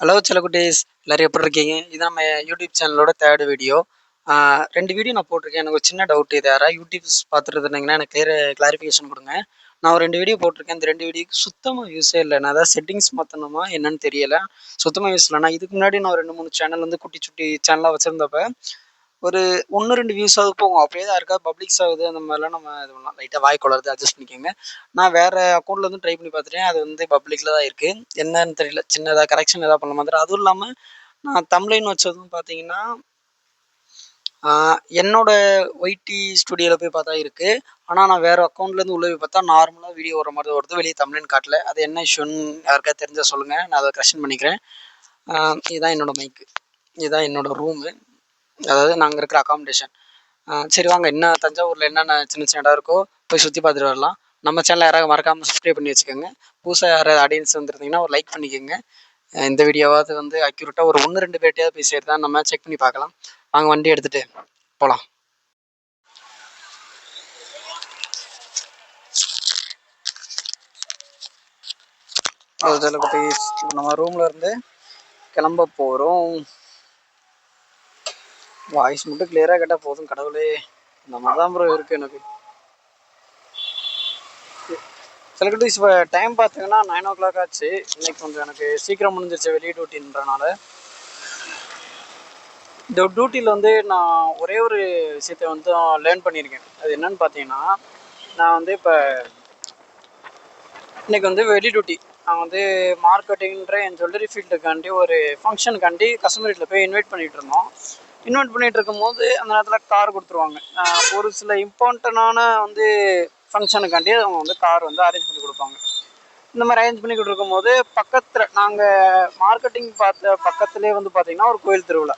Hello செல்லக்குட்டீஸ், எல்லாரும் எப்படி இருக்கீங்க? இது நம்ம யூடியூப் சேனலோட தேர்ட் வீடியோ. 2 வீடியோ நான் போட்டிருக்கேன். எனக்கு ஒரு சின்ன டவுட். இது யாராவது யூடியூப்ஸ் பார்த்துட்டு இருந்தீங்கன்னா எனக்கு கிளாரிஃபிகேஷன் கொடுங்க. நான் ஒரு 2 வீடியோ போட்டிருக்கேன். இந்த 2 வீடியோக்கு சுத்தமாக யூஸே இல்லை. நான் அதாவது செட்டிங்ஸ் மாற்றணுமா என்னன்னு தெரியல. சுத்தமாக யூஸ் இல்லை. நான் இதுக்கு முன்னாடி நான் 2-3 சேனல் வந்து குட்டி சுட்டி சேனலாக வச்சுருந்தப்ப ஒரு 1-2 வியூஸ் ஆகுது போகும். அப்படியே தான் இருக்கா, பப்ளிக்ஸ் ஆகுது. அந்த மாதிரிலாம் நம்ம இது பண்ணலாம். லைட்டாக வாய் குளருது, அட்ஜஸ்ட் பண்ணிக்கோங்க. நான் வேறு அக்கௌண்ட்டில் வந்து ட்ரை பண்ணி பார்த்துட்டேன். அது வந்து பப்ளிக்கில் தான் இருக்குது. என்னன்னு தெரியல, சின்னதாக கரெக்ஷன் எதாவது பண்ண மாதிரி. அதுவும் இல்லாமல் நான் தம்ப்லைன் வச்சதும் பார்த்தீங்கன்னா என்னோட ஒய்டி ஸ்டுடியோவில் போய் பார்த்தா இருக்குது. ஆனால் நான் வேறு அக்கௌண்ட்லேருந்து உள்ளே போய் பார்த்தா நார்மலாக வீடியோ வர மாதிரி வருது. வெளியே தம்ப்லைன் காட்டல. அது என்ன இஷ்யூன்னு யாருக்காவது தெரிஞ்சால் சொல்லுங்கள், நான் அதை கரெக்ஷன் பண்ணிக்கிறேன். இதுதான் என்னோடய மைக்கு, இதுதான் என்னோடய ரூமு, அதாவது நாங்கள் இருக்கிற அகாமடேஷன். சரி வாங்க, என்ன தஞ்சாவூரில் என்னென்ன சின்ன சின்ன இடம் இருக்கோ போய் சுற்றி பார்த்துட்டு வரலாம். நம்ம சேனலை யாராவது மறக்காமல் சப்ஸ்கிரைப் பண்ணி வச்சுக்கோங்க. புதுசாக யாராவது ஆடியன்ஸ் வந்துருந்தீங்கன்னா ஒரு லைக் பண்ணிக்கோங்க. இந்த வீடியோவாவது வந்து அக்யூரேட்டாக ஒரு 1-2 பேர்ட்டையாவது போய் சேர்த்து நம்ம செக் பண்ணி பார்க்கலாம். வாங்க வண்டி எடுத்துகிட்டு போகலாம். நம்ம ரூமில் இருந்து கிளம்ப போகிறோம். வாய்ஸ் மட்டும் கிளியராக கேட்டால் போதும். கடவுளே, இந்த மாதிரி தான் ப்ரோ இருக்குது எனக்கு. சிலக்கிட்ட இப்போ டைம் பார்த்தீங்கன்னா 9 o'clock ஆச்சு. இன்னைக்கு கொஞ்சம் எனக்கு சீக்கிரம் முடிஞ்சிருச்சு வெளியே டியூட்டின்றனால. இந்த டியூட்டியில் வந்து நான் ஒரே ஒரு விஷயத்த வந்து லேர்ன் பண்ணியிருக்கேன். அது என்னன்னு பார்த்தீங்கன்னா, நான் வந்து இப்போ இன்றைக்கி வந்து வெளி டியூட்டி. நான் வந்து மார்க்கெட்டிங்கிற என் ஜுவல்லரி ஃபீல்டுக்காண்டி ஒரு ஃபங்க்ஷனுக்காண்டி கஸ்டமர் வீட்டில் போய் இன்வைட் பண்ணிகிட்டு இருந்தோம். இன்வைட் பண்ணிகிட்டு இருக்கும்போது அந்த நேரத்தில் கார் கொடுத்துருவாங்க. ஒரு சில இம்பார்ட்டண்டான வந்து ஃபங்க்ஷனுக்காண்டி அவங்க வந்து கார் வந்து அரேஞ்ச் பண்ணி கொடுப்பாங்க. இந்த மாதிரி அரேஞ்ச் பண்ணிக்கிட்டு இருக்கும்போது பக்கத்தில் நாங்கள் மார்க்கெட்டிங் பார்த்த பக்கத்துலேயே வந்து பார்த்திங்கன்னா ஒரு கோயில் திருவிழா.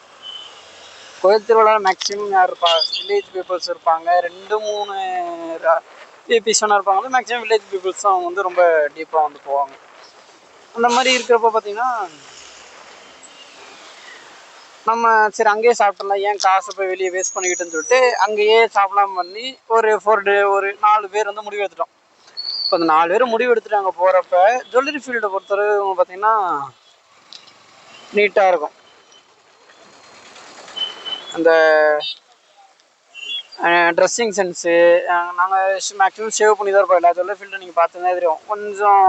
கோயில் திருவிழா மேக்ஸிமம் யார் இருப்பா, வில்லேஜ் பீப்புள்ஸ் இருப்பாங்க. 2-3 பீஸ்னா இருப்பாங்க. மேக்ஸிமம் வில்லேஜ் பீப்புள்ஸ் தான் அவங்க வந்து ரொம்ப டீப்பாக வந்து போவாங்க. அந்த மாதிரி இருக்கிறப்ப பார்த்திங்கன்னா நம்ம சரி அங்கேயே சாப்பிட்றலாம், ஏன் காசை போய் வெளியே வேஸ்ட் பண்ணிக்கிட்டுன்னு சொல்லிட்டு அங்கேயே சாப்பிடாம பண்ணி ஒரு 4 பேர் வந்து முடிவு எடுத்துட்டோம். இப்போ அந்த 4 பேர் முடிவு எடுத்துட்டு அங்கே போகிறப்ப ஜுவல்லரி ஃபீல்டை பொறுத்தவரை பார்த்திங்கன்னா நீட்டாக இருக்கும். அந்த ட்ரெஸ்ஸிங் சென்ஸு நாங்கள் மேக்ஸிமம் சேவ் பண்ணி தான் இருப்போம். எல்லா ஜுவல்லரி ஃபீல்டும் நீங்கள் பார்த்தீங்கன்னா தெரியும். கொஞ்சம்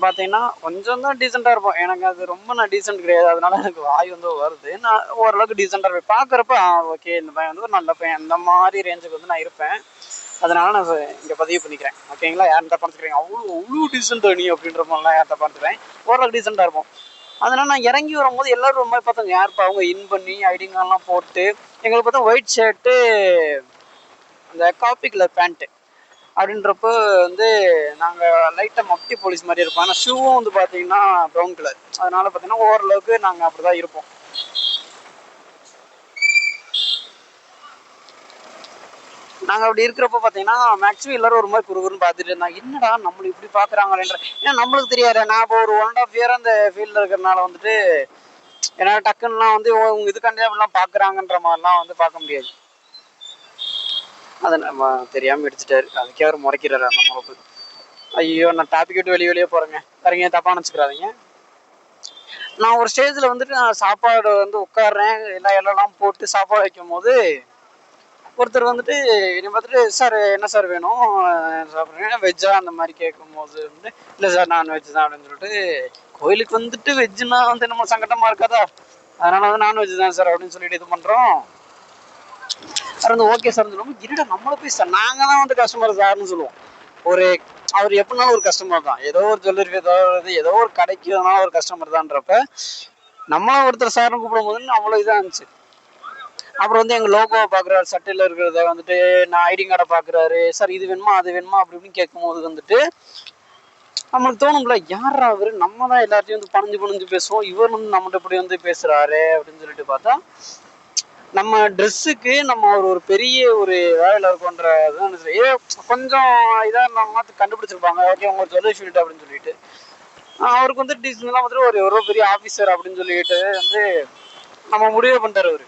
பார்த்தீங்கன்னா கொஞ்சம் தான் டீசெண்டாக இருப்போம். எனக்கு அது ரொம்ப நான் டீசெண்ட் கிடையாது. அதனால எனக்கு வாய் வந்து வருது. நான் ஓரளவுக்கு டீசெண்டாக இருப்பேன். பார்க்குறப்ப ஓகே, இந்த பையன் வந்து ஒரு நல்ல பையன், அந்த மாதிரி ரேஞ்சுக்கு வந்து நான் இருப்பேன். அதனால நான் இங்கே பதிவு பண்ணிக்கிறேன். ஓகேங்களா? யார்கிட்ட பார்த்துக்கிறீங்க அவ்வளோ டீசெண்டாக நீ அப்படின்ற மாதிரிலாம் யார்கிட்ட பார்த்துக்கிறேன். ஓரளவுக்கு டீசெண்டாக இருப்போம். அதனால் நான் இறங்கி வரும்போது எல்லோரும் ரொம்ப பார்த்தாங்க. யாருப்பா அவங்க இன் பண்ணி ஐடி கார்டெலாம் போட்டு எங்களுக்கு பார்த்தா ஒயிட் ஷர்ட்டு, அந்த காப்பி கலர் பேண்ட்டு அப்படின்றப்போ வந்து நாங்கள் லைட்டாக மப்டி போலீஸ் மாதிரி இருப்போம். ஆனால் ஷூவும் வந்து பார்த்தீங்கன்னா ப்ரௌன் கலர். அதனால் பார்த்தீங்கன்னா ஓரளவுக்கு நாங்கள் அப்படி தான் இருப்போம். நாங்கள் அப்படி இருக்கிறப்ப பார்த்தீங்கன்னா மேக்ஸிமம் எல்லோரும் ஒரு மாதிரி குறுகுறுன்னு பார்த்துட்டு இருந்தாங்க. என்னடா நம்மளை இப்படி பார்க்குறாங்களேன்ற, ஏன்னா நம்மளுக்கு தெரியாது. நான் இப்போ ஒரு 1.5 year அந்த ஃபீல்டில் இருக்கிறனால வந்துட்டு ஏன்னா டக்குன்னுலாம் வந்து உங்கள் இதுக்காண்டி அப்படிலாம் பார்க்குறாங்கன்ற மாதிரிலாம் வந்து பார்க்க முடியாது. அதை நம்ம தெரியாமல் எடுத்துட்டாரு. அதுக்கே அவர் முறைக்கிறாரு அந்த முறைப்பு. ஐயோ, நான் டாபிக் விட்டு வெளியே போகிறேங்க. சரிங்க, தப்பாக நினச்சிக்கிறாதீங்க. நான் ஒரு ஸ்டேஜில் வந்துட்டு நான் சாப்பாடு வந்து உட்காடுறேன். எல்லாம் போட்டு சாப்பாடு வைக்கும் போது ஒருத்தர் வந்துட்டு என்னை பார்த்துட்டு, சார் என்ன சார் வேணும் சாப்பிட்றீங்க, வெஜ்ஜா அந்த மாதிரி கேட்கும்போது வந்து இல்லை சார் நான்வெஜ் தான் அப்படின்னு சொல்லிட்டு, கோயிலுக்கு வந்துட்டு வெஜ்ஜுன்னா வந்து நம்ம சங்கடமாக இருக்காதா, அதனால வந்து நான்வெஜ் தான் சார் அப்படின்னு சொல்லிட்டு இது பண்ணுறோம். சார் வந்து ஓகே சார்னு சொல்லுவோம். இருடா நம்மளை போய் சார் நாங்கள் தான் வந்து கஸ்டமர் சார்னு சொல்லுவோம். அவர் எப்படினாலும் ஒரு கஸ்டமர் தான். ஏதோ ஒரு ஜுவல்லரி ஏதோ ஒரு கடைக்கு ஒரு கஸ்டமர் தான்றப்ப நம்மளும் ஒருத்தர் சார்னு கூப்பிடும் போது அவ்வளோ இதாக இருந்துச்சு. அப்புறம் வந்து எங்கள் லோகோவை பார்க்குறாரு, சட்டையில் இருக்கிறத வந்துட்டு நான் ஐடி கார்டை பார்க்குறாரு. சார் இது வேணுமா அது வேணுமா அப்படி இப்படின்னு கேட்கும்போது வந்துட்டு நம்மளுக்கு தோணும்ல, யாரா அவர், நம்ம தான் எல்லாத்தையும் வந்து பணிஞ்சு பேசுவோம், இவர் வந்து நம்மகிட்ட இப்படி வந்து பேசுகிறாரு அப்படின்னு சொல்லிட்டு பார்த்தா நம்ம ட்ரெஸ்ஸுக்கு நம்ம ஒரு பெரிய ஒரு வேலையில் இருக்கோன்ற கொஞ்சம் இதாக நம்ம கண்டுபிடிச்சிருப்பாங்க. ஓகே உங்க ஜுவல்லரி ஃபீல்டு அப்படின்னு சொல்லிட்டு அவருக்கு வந்து டீசன்லாம் வந்துட்டு ஒரு பெரிய ஆஃபீஸர் அப்படின்னு சொல்லிட்டு வந்து நம்ம முடிவு பண்ணிட்டார் அவர்.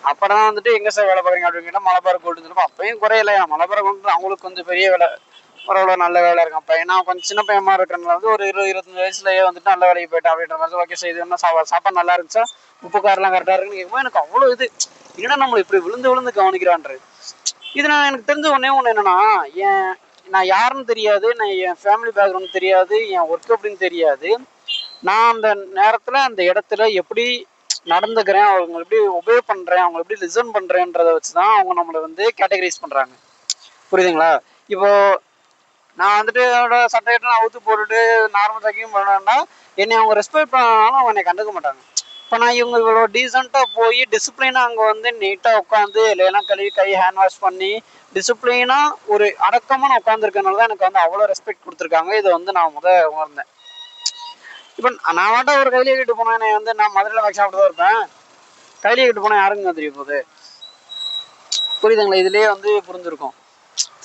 அப்புறம் வந்துட்டு எங்கே சார் வேலை பார்க்குறீங்க அப்படின்னு கேட்டால் மலபார் கோல்டுன்னு சொல்லுவோம். அப்பயும் குறையில, மலபார் கோல்டு அவங்களுக்கு கொஞ்சம் பெரிய வேலை ஓரளவு நல்ல வேலை இருக்கான் பையன். நான் கொஞ்சம் சின்ன பையமா இருக்கிறனால வந்து ஒரு 20-25 வயசுலயே வந்துட்டு நல்ல வேலைக்கு போயிட்டேன் அப்படின்ற மாதிரி. ஓகே சார், இது என்ன சாப்பாடு நல்லா இருந்துச்சா, உப்பு காரெல்லாம் கரெக்டாக இருக்குன்னு கேட்கும்போது எனக்கு அவ்வளோ இது என்னன்னா நம்மளை இப்படி விழுந்து விழுந்து கவனிக்கிறான்றது. இது நான் எனக்கு தெரிஞ்ச ஒன்று என்னன்னா, நான் யாருன்னு தெரியாது, நான் என் ஃபேமிலி பேக்ரவுண்ட் தெரியாது, என் ஒர்க் அப்படின்னு தெரியாது. நான் அந்த நேரத்தில் அந்த இடத்துல எப்படி நடந்துக்கிறேன், அவங்க எப்படி ஒபே பண்ணுறேன், அவங்க எப்படி லிசன் பண்ணுறேன்றதை வச்சு தான் அவங்க நம்மளை வந்து கேட்டகரைஸ் பண்ணுறாங்க. புரியுதுங்களா? இப்போ நான் வந்துட்டு என்னோட சட்டையிட்ட நான் அவுத்து போட்டுட்டு நார்மல் ட்ரெக்கிங் பண்ணேன்னா என்னை அவங்க ரெஸ்பெக்ட் பண்ணாலும் அவங்க என்னை கண்டுக்க மாட்டாங்க. இப்போ நான் இவங்க இவ்வளோ டீசெண்டாக போய் டிசிப்ளினாக அங்கே வந்து நீட்டாக உட்காந்து இல்லைன்னா கழுவி கை ஹேண்ட் வாஷ் பண்ணி டிசிப்ளினாக ஒரு அடக்கமாக நான் உட்காந்துருக்கனால தான் எனக்கு வந்து அவ்வளோ ரெஸ்பெக்ட் கொடுத்துருக்காங்க. இதை வந்து நான் உணர்ந்தேன். இப்போ நான் வாட்ட ஒரு கையிலே கிட்டு போனேன், என்னை வந்து நான் மதுரையில் ஒர்க் ஷாப்பில் தான் இருப்பேன், கையிலே கிட்டு போனேன் யாருங்க தெரிய போகுது. புரியுதுங்களா? இதுலேயே வந்து புரிஞ்சிருக்கும்.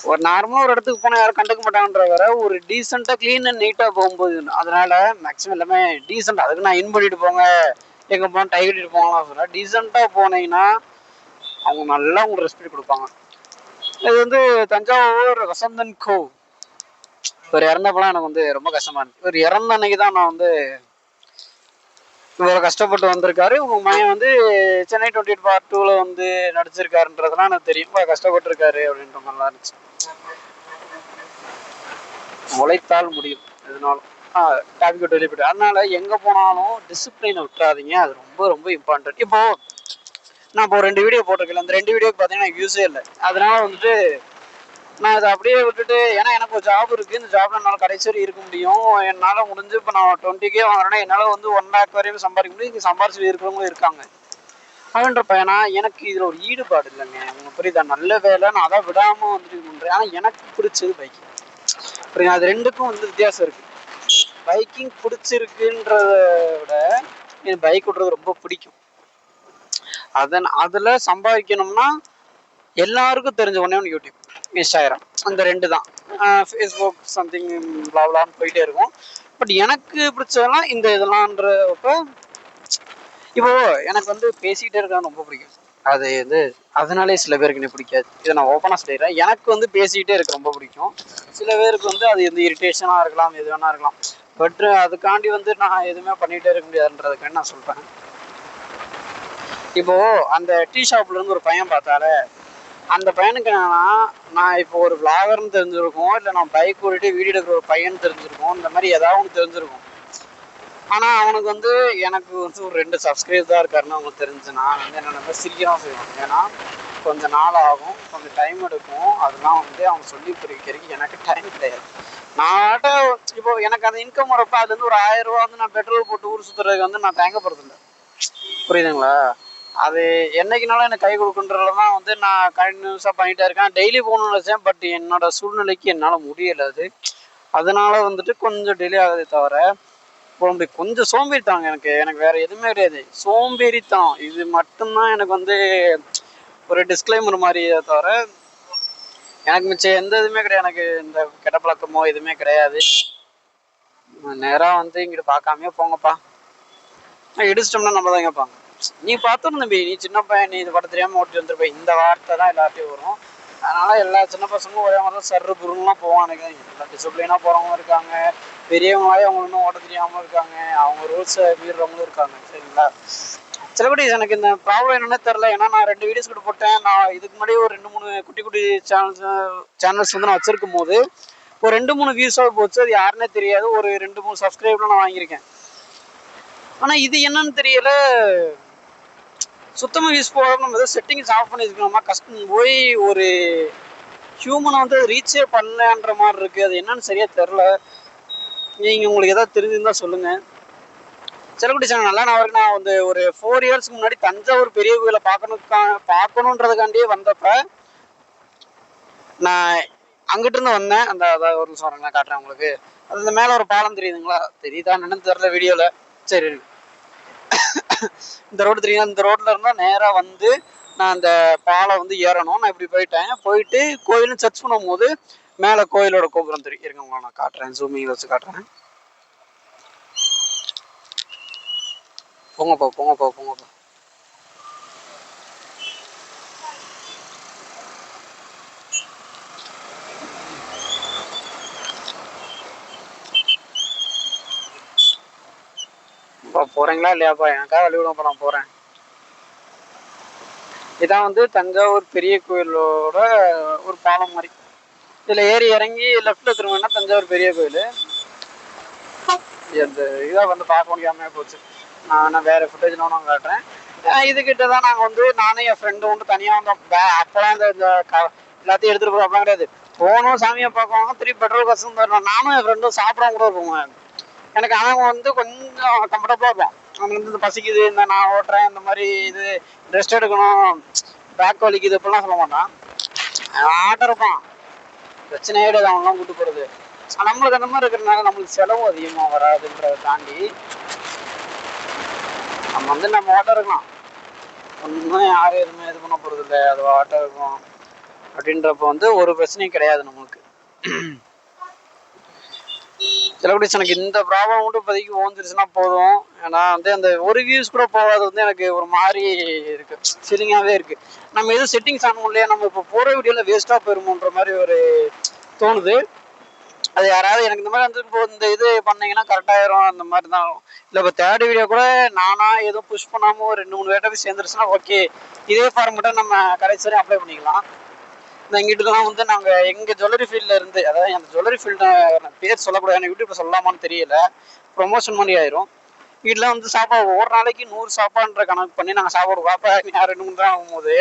ஒரு நார்மலாக ஒரு இடத்துக்கு போனால் யாரும் கண்டுக்க மாட்டாங்கன்ற வர ஒரு டீசெண்டாக க்ளீன் அண்ட் நீட்டாக போகும்போது அதனால மேக்ஸிமம் எல்லாமே டீசெண்ட். அதுக்கு நான் இன் பண்ணிட்டு போங்க, எங்கே போனால் டை கட்டிட்டு போங்கலாம் சொல்ல. டீசெண்டாக போனீங்கன்னா அவங்க நல்லா உங்களுக்கு ரெஸ்பெக்ட் கொடுப்பாங்க. இது வந்து தஞ்சாவூர் வசந்தன் கோ ஒரு இறந்தப்பெல்லாம் எனக்கு வந்து ரொம்ப கஷ்டமா இருந்துச்சு. ஒரு இறந்த அன்னைக்கு தான் நான் வந்து இவ்வளோ கஷ்டப்பட்டு வந்திருக்காரு. உங்க மையம் வந்து சென்னை 28 Part 2 வந்து நடிச்சிருக்காருன்றதுலாம் எனக்கு தெரியும். இவ்வளோ கஷ்டப்பட்டிருக்காரு அப்படின்ற மாதிரிலாம் இருந்துச்சு. உழைத்தால் முடியும் எதுனாலும். டாபிக் வெளியிட்டு அதனால எங்கே போனாலும் டிசிப்ளினை விட்டுறாதீங்க. அது ரொம்ப ரொம்ப இம்பார்ட்டன்ட். இப்போ நான் இப்போ 2 வீடியோ போட்டிருக்கேன், அந்த 2 வீடியோக்கு பார்த்தீங்கன்னா எனக்கு யூஸே இல்லை. அதனால வந்துட்டு நான் இதை அப்படியே விட்டுட்டு, ஏன்னா எனக்கு ஒரு ஜாப் இருக்குது, இந்த ஜாப்ல என்னால் கடைசி வரை இருக்க முடியும். என்னால் முடிஞ்சு இப்போ நான் 20K வாங்குறேன்னா என்னால் வந்து 1 lakh வரையும் சம்பாதிக்க முடியும். இங்கே சம்பாரிச்சு இருக்கிறவங்களும் இருக்காங்க. அப்படின்றப்ப ஏன்னா எனக்கு இதில் ஒரு ஈடுபாடு இல்லைங்க. உங்களுக்கு புரியுதா? நல்ல வேலை, நான் அதை விடாமல் வந்துட்டு பண்ணுறேன். ஆனால் எனக்கு பிடிச்சது பைக்கிங். புரியுது? அது ரெண்டுக்கும் வந்து வித்தியாசம் இருக்குது. பைக்கிங் பிடிச்சிருக்குன்றத விட எனக்கு பைக் ஓட்டுறது ரொம்ப பிடிக்கும். அதில் சம்பாதிக்கணும்னா எல்லாருக்கும் தெரிஞ்ச ஒன்று யூடியூப், இன்ஸ்டாகிராம், அந்த 2 தான். ஃபேஸ்புக் சம்திங் ப்ளாப்லான்னு போயிட்டே இருக்கும். பட் எனக்கு பிடிச்சதெல்லாம் இந்த இதெல்லாம்ன்றப்ப இப்போ எனக்கு வந்து பேசிக்கிட்டே இருக்க ரொம்ப பிடிக்கும். அது வந்து அதனாலே சில பேருக்கு என்ன பிடிக்காது. இதை நான் ஓப்பனாக சொல்லிடுறேன். எனக்கு வந்து பேசிக்கிட்டே இருக்க ரொம்ப பிடிக்கும். சில பேருக்கு வந்து அது வந்து இரிட்டேஷனாக இருக்கலாம், எது வேணா இருக்கலாம். பட் அதுக்காண்டி வந்து நான் எதுவுமே பண்ணிகிட்டே இருக்க முடியாதுன்றதுக்காண்டி நான் சொல்கிறேன். இப்போ அந்த டீ ஷாப்ல இருந்து ஒரு பையன் பார்த்தாலே அந்த பையனுக்கு என்னன்னா, நான் இப்போ ஒரு விளாகர்னு தெரிஞ்சிருக்கும், இல்லை நான் பைக் ஓடிட்டு வீடியோ எடுக்கிற ஒரு பையன் தெரிஞ்சிருக்கும், இந்த மாதிரி ஏதாவது ஒன்று தெரிஞ்சிருக்கும். ஆனால் அவனுக்கு வந்து எனக்கு வந்து ஒரு 2 சப்ஸ்கிரைப் தான் இருக்காருன்னு அவங்களுக்கு தெரிஞ்சுன்னா வந்து என்னென்ன சிரிக்கலாம் செய்வான். ஏன்னா கொஞ்சம் நாள் ஆகும், கொஞ்சம் டைம் எடுக்கும். அதெல்லாம் வந்து அவங்க சொல்லி புரிவிக்கிறதுக்கு எனக்கு டைம் கிடையாது. நான் இப்போ எனக்கு அந்த இன்கம் வரப்போ அதுலேருந்து ஒரு 1000 ரூபா வந்து நான் பெட்ரோல் போட்டு ஊர் சுற்றுறதுக்கு வந்து நான் தேங்கப்படுறதில்லை. புரியுதுங்களா? அது என்னைக்குனாலும் எனக்கு கை கொடுக்குன்றதுலாம் வந்து நான் கண்டினியூஸாக பண்ணிகிட்டே இருக்கேன். டெய்லி போகணும்னு நினச்சேன், பட் என்னோட சூழ்நிலைக்கு என்னால் முடியலை. அதனால வந்துட்டு கொஞ்சம் டிலே ஆகுதே தவிர இப்போ அப்படி கொஞ்சம் சோம்பேறித்தாங்க. எனக்கு வேற எதுவுமே கிடையாது, சோம்பேறித்தனம். இது மட்டும்தான் எனக்கு வந்து ஒரு டிஸ்க்ளைமர் மாதிரி தவிர எனக்கு மிச்சம் எந்த இதுவுமே கிடையாது. எனக்கு இந்த கெட்ட பழக்கமோ எதுவுமே கிடையாது. நேராக வந்து இங்கிட்டு பார்க்காமையே போங்கப்பா, இடிச்சிட்டோம்னா நம்ம தான் கேட்பாங்க, நீ பார்த்துடும் தம்பி, நீ சின்ன பையன், நீ இது படம் தெரியாமல் ஓட்டி வந்துருப்ப. இந்த வார்த்தை தான் எல்லாத்தையும் வரும். அதனால எல்லா சின்ன பசங்களும் ஒரே மாதிரி தான் சர்ரு புருங்கெலாம் போவானுங்க. எல்லா டிசிப்ளினாக போகிறவங்களும் இருக்காங்க, பெரியவங்களாலே அவங்க இன்னும் ஓட்ட தெரியாமல் இருக்காங்க, அவங்க ரூல்ஸை மீறுறவங்களும் இருக்காங்க. சரிங்களா? சிலபடி எனக்கு இந்த ப்ராப்ளம் என்னன்னே தெரில. ஏன்னா நான் 2 வீடியோஸ் கூட போட்டேன். நான் இதுக்கு முன்னாடி ஒரு 2-3 குட்டி குட்டி சேனல்ஸ் வந்து நான் வச்சிருக்கும் போது ஒரு 2-3 வியூஸாக போச்சு. அது யாருன்னே தெரியாது. ஒரு 2-3 சப்ஸ்கிரைப்லாம் நான் வாங்கியிருக்கேன். ஆனால் இது என்னன்னு தெரியல, சுத்தமாக வியூஸ் போகாமல் நம்ம ஏதோ செட்டிங்ஸ் ஆஃப் பண்ணி வச்சுக்கலாமா, கஷ்டம் போய் ஒரு ஹியூமனை வந்து ரீச்சே பண்ணலன்ற மாதிரி இருக்குது. அது என்னன்னு சரியாக தெரில. நீங்கள் உங்களுக்கு எதாவது தெரிஞ்சுருந்தால் சொல்லுங்கள். செலகுட்டி சேனல் நல்லா நான் வரைக்கும் நான் வந்து ஒரு 4 இயர்ஸ்க்கு முன்னாடி தஞ்சாவூர் பெரிய கோயிலை பார்க்கணுன்றதுக்காண்டியே வந்தப்ப நான் அங்கிட்டு இருந்து வந்தேன். அந்த அதாவது ஒரு நிமிஷம் வரேன், காட்டுறேன் உங்களுக்கு. அது இந்த மேலே ஒரு பாலம் தெரியுதுங்களா? தெரியுதா என்னன்னு தெரியல வீடியோவில். சரி, இந்த ரோடு தெரியும். இந்த ரோட்ல இருந்தா நேரா வந்து நான் அந்த பாலம் வந்து ஏறணும். நான் இப்படி போயிட்டு கோயிலும் சர்ச் பண்ணும் போது மேல கோயிலோட கோபுரம் தெரியும். இருங்க நான் காட்டுறேன், ஜூமிங் வச்சு காட்டுறேன். போங்கப்பா. போறீங்களா இல்லையாப்பா? எனக்காக வழி விடுங்கப்பா, நான் போறேன். இதான் வந்து தஞ்சாவூர் பெரிய கோயிலோட ஒரு பாலம் மாதிரி. இதுல ஏறி இறங்கி லெஃப்ட்ல திரும்பினா தஞ்சாவூர் பெரிய கோயில். அந்த இதை வந்து பார்க்க முடியாம போச்சு. நான் வேற ஃபுட்டேஜ் நான் காட்டுறேன். இதுகிட்ட தான் நாங்கள் வந்து நானும் என் ஃப்ரெண்டு வந்து தனியாக வந்தோம். அப்போலாம் இந்த எல்லாத்தையும் எடுத்துகிட்டு போகிறோம் அப்படிலாம் கிடையாது. போகணும், சாமியை பார்க்குவாங்க, திருப்பி பெட்ரோல் காசு தரணும். நானும் என் ஃப்ரெண்டும் சாப்பிடாம கூட இருப்போம். எனக்கு அவன் வந்து கொஞ்சம் கம்ஃபர்டபுளாக இருப்பான். அவனுக்கு வந்து பசிக்குது, இந்த நான் ஓட்டுறேன், இந்த மாதிரி இது ரெஸ்ட் எடுக்கணும், பேக் வலிக்குது இப்படிலாம் சொல்ல மாட்டான். ஆட்டம் இருப்பான், பிரச்சனையே கிடையாது அவன்லாம் கூட்டு போகிறது. நம்மளுக்கு அந்த மாதிரி இருக்கிறதுனால நம்மளுக்கு செலவு அதிகமாக வராதுன்றதை தாண்டி நம்ம வந்து நம்ம ஆட்டம் இருக்கலாம், ஒன்றும் யாரும் எதுவுமே இது பண்ண போகிறது இல்லை, அது ஆட்டம் இருக்கும் அப்படின்றப்ப வந்து ஒரு பிரச்சனையும் கிடையாது நம்மளுக்கு. செலகுடிஸ் எனக்கு இந்த ப்ராப்ளம் மட்டும் இப்போதைக்கு ஓந்துருச்சுன்னா போதும். ஏன்னா வந்து அந்த ஒரு வியூஸ் கூட போகாது வந்து எனக்கு ஒரு மாதிரி இருக்கு, ஃபீலிங்காகவே இருக்கு. நம்ம எதுவும் செட்டிங்ஸ் ஆகணும் இல்லையா, நம்ம இப்போ போகிற வீடியோவில் வேஸ்ட்டாக போயிருமோன்ற மாதிரி ஒரு தோணுது. அது யாராவது எனக்கு இந்த மாதிரி வந்து இப்போ இந்த இது பண்ணீங்கன்னா கரெக்டாயிரும் அந்த மாதிரி தான். இல்லை இப்போ தேர்ட் வீடியோ கூட நானா எதுவும் புஷ் பண்ணாமல் ஒரு 2-3 டேட்டாவே சேர்ந்துருச்சுன்னா ஓகே, இதே ஃபார்மெட்டை நம்ம கடைசி வரையும் அப்ளை பண்ணிக்கலாம். இந்த இங்கிட்டலாம் வந்து நாங்கள் எங்கள் ஜுவல்லரி ஃபீல்டில் இருந்து, அதாவது அந்த ஜுவல்லரி ஃபீல்டை பேர் சொல்லக்கூடாது, யூடியூப்பில் சொல்லலாமான்னு தெரியல, ப்ரொமோஷன் மாதிரி ஆயிரும். வீட்டில் வந்து சாப்பாடு ஒரு நாளைக்கு 100 சாப்பாடுன்ற கணக்கு பண்ணி நாங்கள் சாப்பாடு பாப்பா 2-3 தான் ஆகும்போது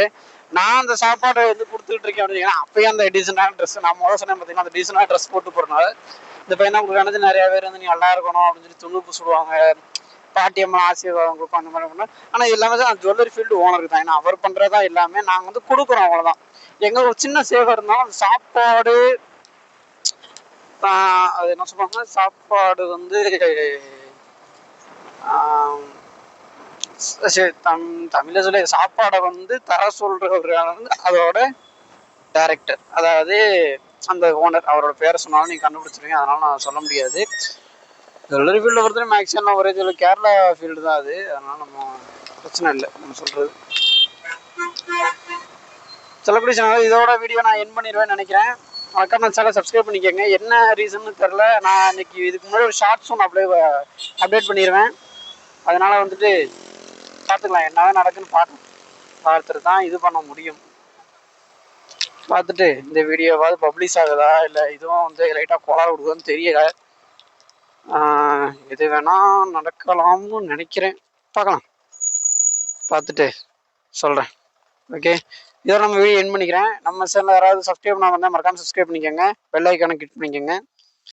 நான் அந்த சாப்பாடை வந்து கொடுத்துட்டு இருக்கேன் அப்படின்னு. அப்பயும் அந்த டீசெண்டான ட்ரெஸ் நான் முதல் சொன்னேன் பார்த்தீங்கன்னா, அந்த டீசெண்டான ட்ரெஸ் போட்டு போகிறனால இந்த பையன் தான் உங்களுக்கு நினைச்சு நிறைய பேர் வந்து நீ நல்லா இருக்கணும் அப்படின்னு சொல்லி துணுப்பு சொல்லுவாங்க, பாட்டியம்மா ஆசீர்வாதம் கொடுப்போம் அந்த மாதிரி பண்ணோம். ஆனால் இது எல்லாமே தான் ஜுவல்லரி ஃபீல்டு ஓனருக்கு தான், ஏன்னா அவர் பண்ணுறதா எல்லாமே நாங்கள் வந்து கொடுக்குறோம், அவ்வளோதான். எங்களுக்கு ஒரு சின்ன சேவை இருந்தாலும் அந்த சாப்பாடு அது என்ன சொல்லுவாங்க, சாப்பாடு வந்து தமிழ்ல சொல்ல சாப்பாடை வந்து தர சொல்றவர் வந்து அதோட டைரக்டர், அதாவது அந்த ஓனர், அவரோட பேரை சொன்னாலும் நீங்க கண்டுபிடிச்சிருவீங்க, அதனால நான் சொல்ல முடியாது. ஜுவல்லரி ஃபீல்டு பொறுத்தவரை மேக்ஸிமம் ஒரே சொல்லி கேரளா ஃபீல்டு தான் அது, அதனால நம்ம பிரச்சனை இல்லை நம்ம சொல்றது. செலப்ரிட்டி சேனல் இதோட வீடியோ நான் என் பண்ணிடுவேன்னு நினைக்கிறேன். மறக்காம சேனல் சப்ஸ்கிரைப் பண்ணிக்கோங்க. என்ன ரீசன்னு தெரில, நான் இன்னைக்கு இதுக்கு முன்னாடி ஒரு ஷார்ட்ஸ் ஒன்று அப்டேட் பண்ணிடுவேன். அதனால வந்துட்டு பார்த்துக்கலாம், என்னதான் நடக்குன்னு பார்த்துட்டு தான் இது பண்ண முடியும். பார்த்துட்டு இந்த வீடியோவாவது பப்ளிஷ் ஆகுதா இல்லை இதுவும் வந்து லைட்டாக கோளாறு விடுதான்னு தெரியல. எது வேணா நடக்கலாம்னு நினைக்கிறேன், பார்க்கலாம், பார்த்துட்டு சொல்கிறேன். ஓகே, இதோட நம்ம வீடியோ என் பண்ணிக்கிறேன். நம்ம சேனல் யாராவது சப்ஸ்கிரைப் பண்ணாமல் இருந்தால் மறக்காமல் சப்ஸ்கிரைப் பண்ணிக்கோங்க, பெல் ஐக்கானை கிளிக் பண்ணிக்கோங்க.